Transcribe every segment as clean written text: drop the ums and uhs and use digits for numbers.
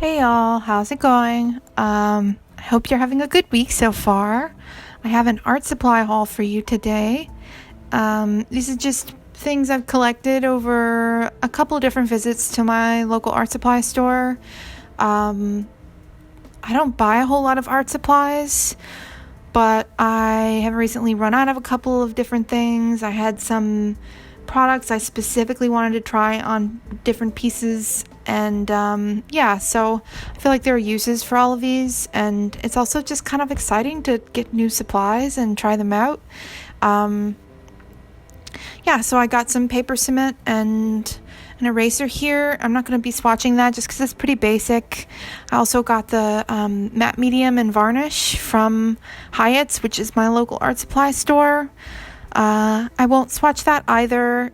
Hey y'all, how's it going? I hope you're having a good week so far. I have an art supply haul for you today. These are just things I've collected over a couple of different visits to my local art supply store. I don't buy a whole lot of art supplies, but I have recently run out of a couple of different things. I had some products I specifically wanted to try on different pieces, and so I feel like there are uses for all of these, and it's also just kind of exciting to get new supplies and try them out. So I got some paper cement and an eraser here. I'm not going to be swatching that just because it's pretty basic. I also got the matte medium and varnish from Hyatt, which is my local art supply store. I won't swatch that either,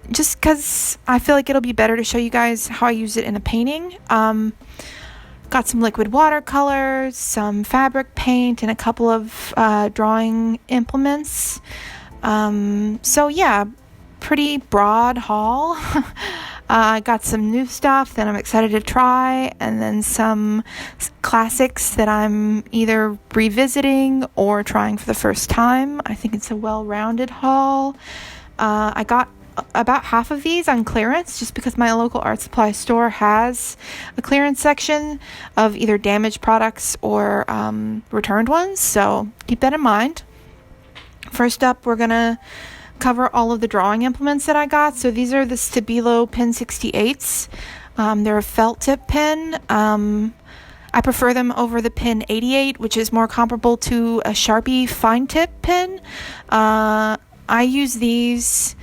just because I feel like it'll be better to show you guys how I use it in a painting. Got some liquid watercolors, some fabric paint, and a couple of drawing implements. Pretty broad haul. I got some new stuff that I'm excited to try, and then some classics that I'm either revisiting or trying for the first time. I think it's a well-rounded haul. I got about half of these on clearance just because my local art supply store has a clearance section of either damaged products or returned ones, so keep that in mind. First up, we're gonna cover all of the drawing implements that I got. So these are the Stabilo Pen 68s. They're a felt tip pen. I prefer them over the Pen 88, which is more comparable to a Sharpie fine tip pen. I use these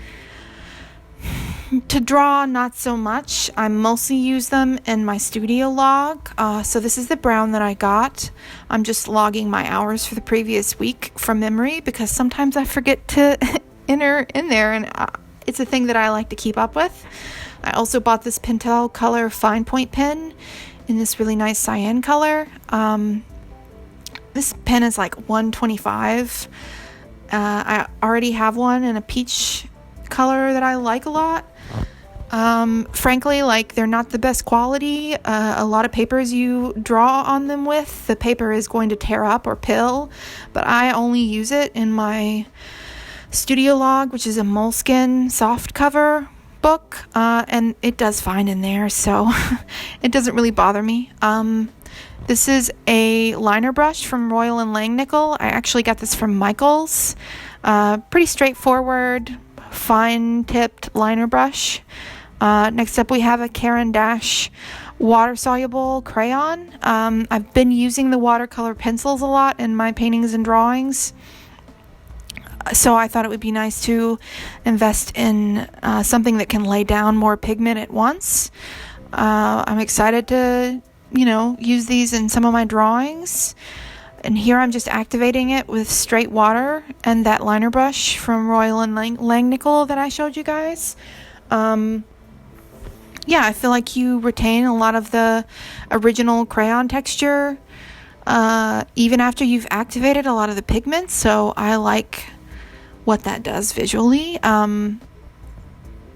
to draw, not so much. I mostly use them in my studio log. So this is the brown that I got. I'm just logging my hours for the previous week from memory because sometimes I forget to enter in there, and it's a thing that I like to keep up with. I also bought this pentel color fine point pen in this really nice cyan color. This pen is like $125. I already have one in a peach color that I like a lot. Frankly, they're not the best quality. A lot of papers you draw on them with, the paper is going to tear up or pill, but I only use it in my studio log, which is a moleskin soft cover book, and it does fine in there, so it doesn't really bother me. This is a liner brush from Royal and Langnickel. I actually got this from Michael's. Pretty straightforward, fine tipped liner brush. Next up we have a Caran water soluble crayon. I've been using the watercolor pencils a lot in my paintings and drawings, so I thought it would be nice to invest in something that can lay down more pigment at once. I'm excited to, use these in some of my drawings. And here I'm just activating it with straight water and that liner brush from Royal and Langnickel that I showed you guys. I feel like you retain a lot of the original crayon texture even after you've activated a lot of the pigments, so I like what that does visually. And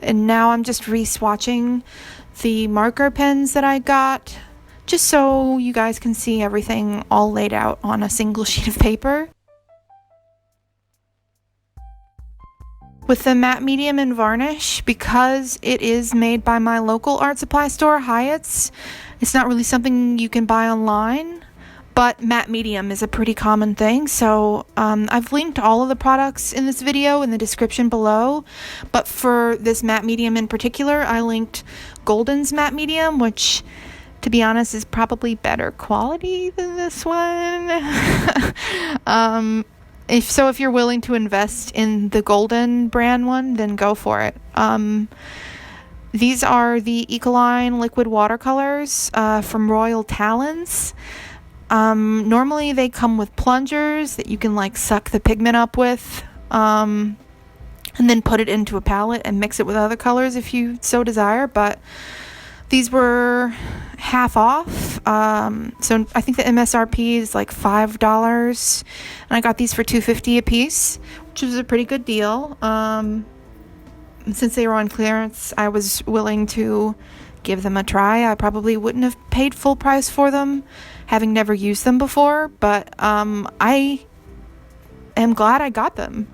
now I'm just re-swatching the marker pens that I got, just so you guys can see everything all laid out on a single sheet of paper. With the matte medium and varnish, because it is made by my local art supply store, Hyatt's, it's not really something you can buy online, but matte medium is a pretty common thing, so I've linked all of the products in this video in the description below, but for this matte medium in particular, I linked Golden's matte medium, which, to be honest, is probably better quality than this one. If you're willing to invest in the Golden brand one, then go for it. These are the ecoline liquid watercolors from Royal Talons. Normally they come with plungers that you can suck the pigment up with, and then put it into a palette and mix it with other colors if you so desire, but these were half off, so I think the MSRP is $5, and I got these for $2.50 a piece, which was a pretty good deal. Since they were on clearance, I was willing to give them a try. I probably wouldn't have paid full price for them, having never used them before, but I am glad I got them.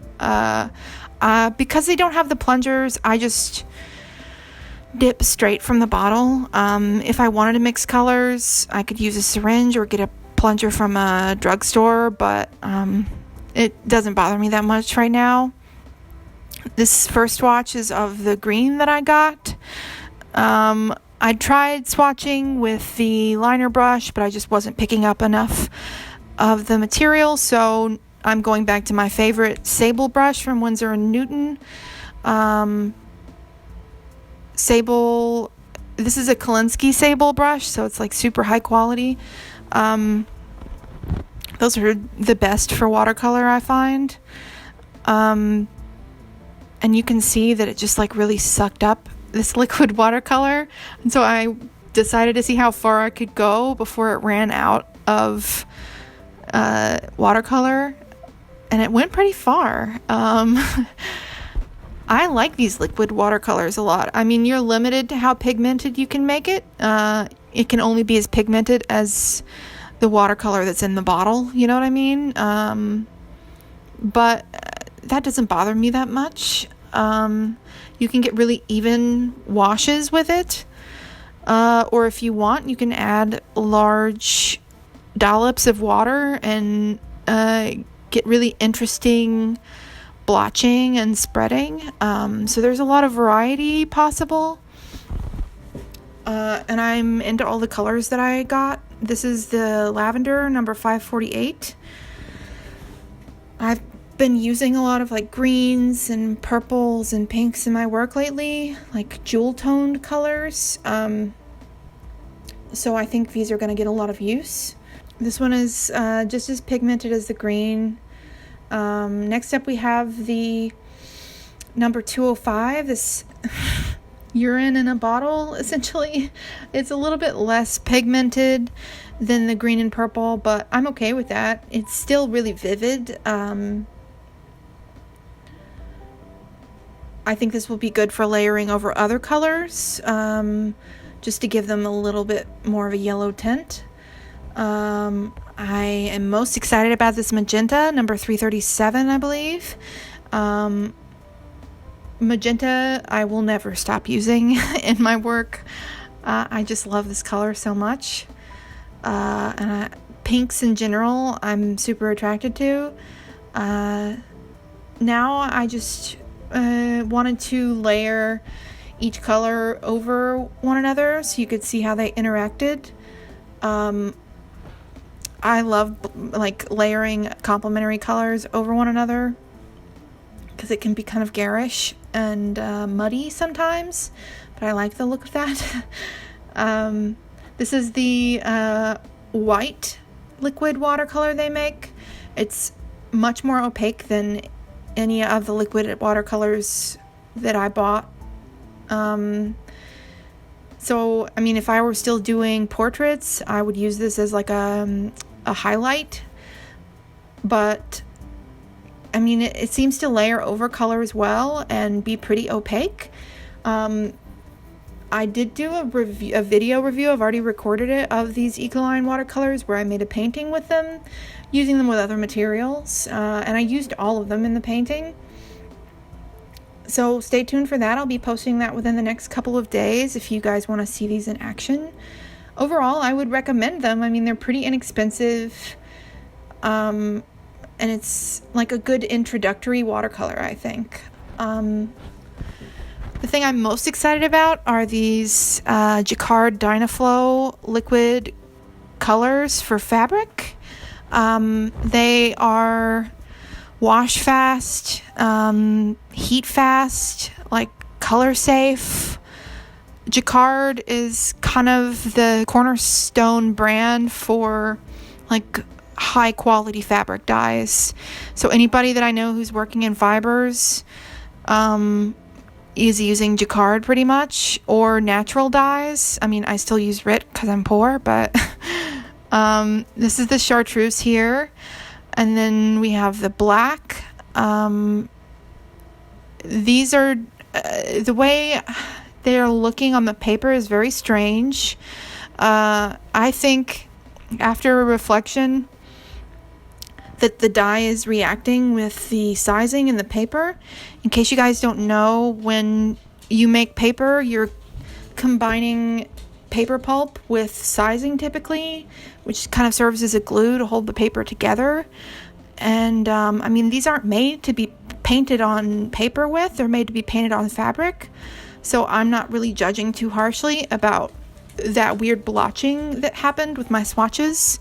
Because they don't have the plungers, I just dip straight from the bottle. If I wanted to mix colors, I could use a syringe or get a plunger from a drugstore, but it doesn't bother me that much right now. This first swatch is of the green that I got. I tried swatching with the liner brush, but I just wasn't picking up enough of the material, so I'm going back to my favorite sable brush from Winsor & Newton. Sable, this is a Kolinsky sable brush, so it's like super high quality. Those are the best for watercolor, I find. And you can see that it just like really sucked up this liquid watercolor. And so I decided to see how far I could go before it ran out of watercolor. And it went pretty far. I like these liquid watercolors a lot. I mean, you're limited to how pigmented you can make it. It can only be as pigmented as the watercolor that's in the bottle, you know what I mean? But that doesn't bother me that much. You can get really even washes with it. Or if you want, you can add large dollops of water and get really interesting blotching and spreading. So there's a lot of variety possible. And I'm into all the colors that I got. This is the lavender, number 548. I've been using a lot of like greens and purples and pinks in my work lately, like jewel toned colors. So I think these are going to get a lot of use. This one is just as pigmented as the green. Next up we have the number 205, this urine in a bottle, essentially. It's a little bit less pigmented than the green and purple, but I'm okay with that. It's still really vivid. I think this will be good for layering over other colors, just to give them a little bit more of a yellow tint. I am most excited about this magenta, number 337, I believe. Magenta, I will never stop using in my work. I just love this color so much. And pinks in general, I'm super attracted to. Now I just wanted to layer each color over one another so you could see how they interacted. I love like layering complementary colors over one another because it can be kind of garish and muddy sometimes, but I like the look of that. This is the white liquid watercolor they make. It's much more opaque than any of the liquid watercolors that I bought. So, I mean, if I were still doing portraits, I would use this as like a highlight, but I mean, it seems to layer over colors well and be pretty opaque. I did do a video review, I've already recorded it, of these ecoline watercolors where I made a painting with them, using them with other materials, and I used all of them in the painting. So stay tuned for that. I'll be posting that within the next couple of days if you guys want to see these in action. Overall, I would recommend them. I mean, they're pretty inexpensive, and it's like a good introductory watercolor, I think. The thing I'm most excited about are these jacquard Dynaflow liquid colors for fabric. They are wash fast, heat fast, like color safe. Jacquard is kind of the cornerstone brand for like high quality fabric dyes. So anybody that I know who's working in fibers is using jacquard pretty much, or natural dyes. I mean, I still use RIT because I'm poor, but this is the chartreuse here. And then we have the black. These are the way they're looking on the paper is very strange. I think after a reflection that the dye is reacting with the sizing in the paper. In case you guys don't know, when you make paper, you're combining paper pulp with sizing typically, which kind of serves as a glue to hold the paper together. And I mean, these aren't made to be painted on paper with, they're made to be painted on fabric. So I'm not really judging too harshly about that weird blotching that happened with my swatches.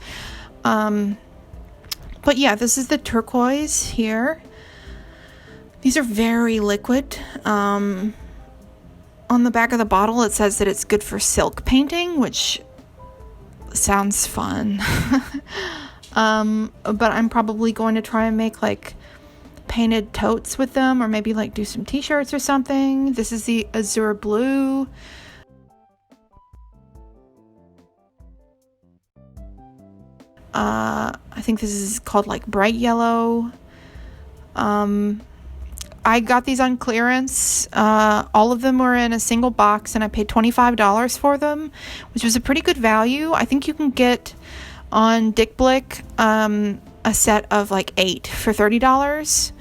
But yeah, this is the turquoise here. These are very liquid. On the back of the bottle, it says that it's good for silk painting, which sounds fun. But I'm probably going to try and make like painted totes with them, or maybe like do some t-shirts or something. This is the azure blue. I think this is called like bright yellow. I got these on clearance. All of them were in a single box, and I paid $25 for them, which was a pretty good value. I think you can get on Dick Blick a set of like 8 for $30.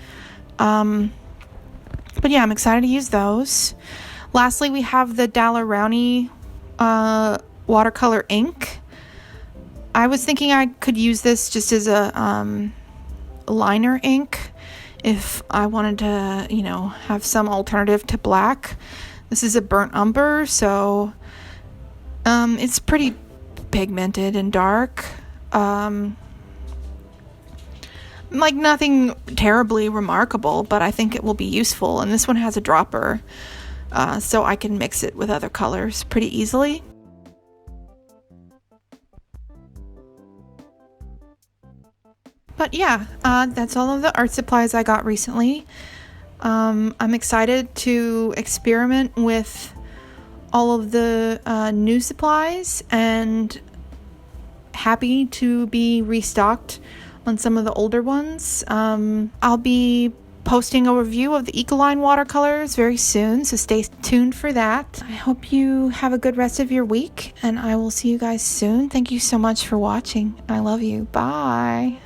But yeah, I'm excited to use those. Lastly, we have the Daler-Rowney watercolor ink. I was thinking I could use this just as a liner ink if I wanted to, you know, have some alternative to black. This is a burnt umber, so it's pretty pigmented and dark. Like nothing terribly remarkable, but I think it will be useful. And this one has a dropper, so I can mix it with other colors pretty easily. But yeah, that's all of the art supplies I got recently. I'm excited to experiment with all of the new supplies, and happy to be restocked on some of the older ones. I'll be posting a review of the Ecoline watercolors very soon, so stay tuned for that. I hope you have a good rest of your week, and I will see you guys soon. Thank you so much for watching. I love you. Bye.